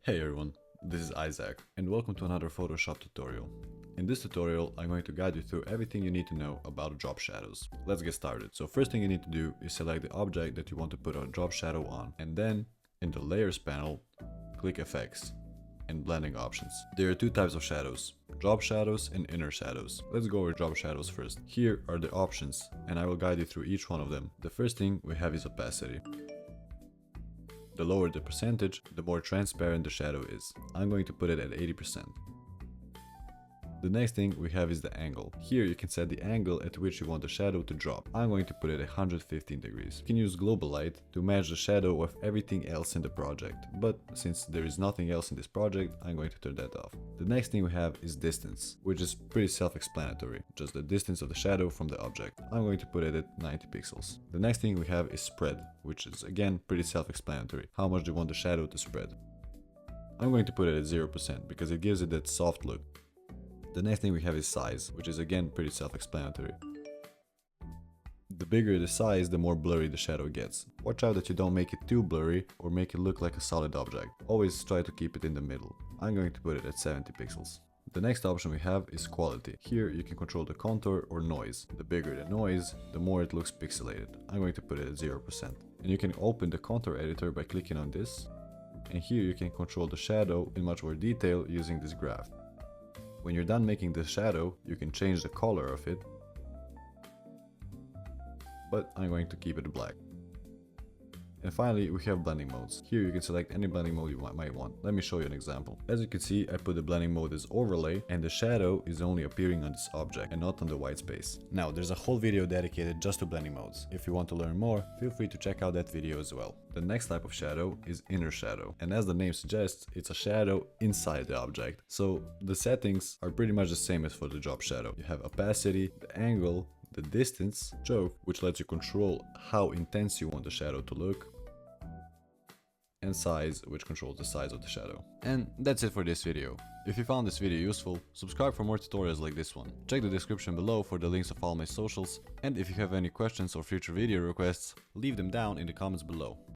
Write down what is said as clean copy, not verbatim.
Hey everyone, this is Isaac and welcome to another Photoshop tutorial. In this tutorial, I'm going to guide you through everything you need to know about drop shadows. Let's get started. So first thing you need to do is select the object that you want to put a drop shadow on, and then in the layers panel, click effects and blending options. There are two types of shadows, drop shadows and inner shadows. Let's go over drop shadows first. Here are the options and I will guide you through each one of them. The first thing we have is opacity. The lower the percentage, the more transparent the shadow is. I'm going to put it at 80%. The next thing we have is the angle. Here you can set the angle at which you want the shadow to drop. I'm going to put it at 115 degrees. You can use global light to match the shadow of everything else in the project, but since there is nothing else in this project, I'm going to turn that off. The next thing we have is distance, which is pretty self-explanatory, just the distance of the shadow from the object. I'm going to put it at 90 pixels. The next thing we have is spread, which is again pretty self-explanatory. How much do you want the shadow to spread? I'm going to put it at 0% because it gives it that soft look. The next thing we have is size, which is again pretty self-explanatory. The bigger the size, the more blurry the shadow gets. Watch out that you don't make it too blurry or make it look like a solid object. Always try to keep it in the middle. I'm going to put it at 70 pixels. The next option we have is quality. Here you can control the contour or noise. The bigger the noise, the more it looks pixelated. I'm going to put it at 0%. And you can open the contour editor by clicking on this. And here you can control the shadow in much more detail using this graph. When you're done making the shadow, you can change the color of it, but I'm going to keep it black. And finally, we have blending modes. Here you can select any blending mode you might want. Let me show you an example. As you can see, I put the blending mode as overlay, and the shadow is only appearing on this object and not on the white space. Now, there's a whole video dedicated just to blending modes. If you want to learn more, feel free to check out that video as well. The next type of shadow is inner shadow. And as the name suggests, it's a shadow inside the object. So the settings are pretty much the same as for the drop shadow. You have opacity, the angle, the distance, choke, which lets you control how intense you want the shadow to look, and size, which controls the size of the shadow. And that's it for this video. If you found this video useful, subscribe for more tutorials like this one. Check the description below for the links of all my socials, and if you have any questions or future video requests, leave them down in the comments below.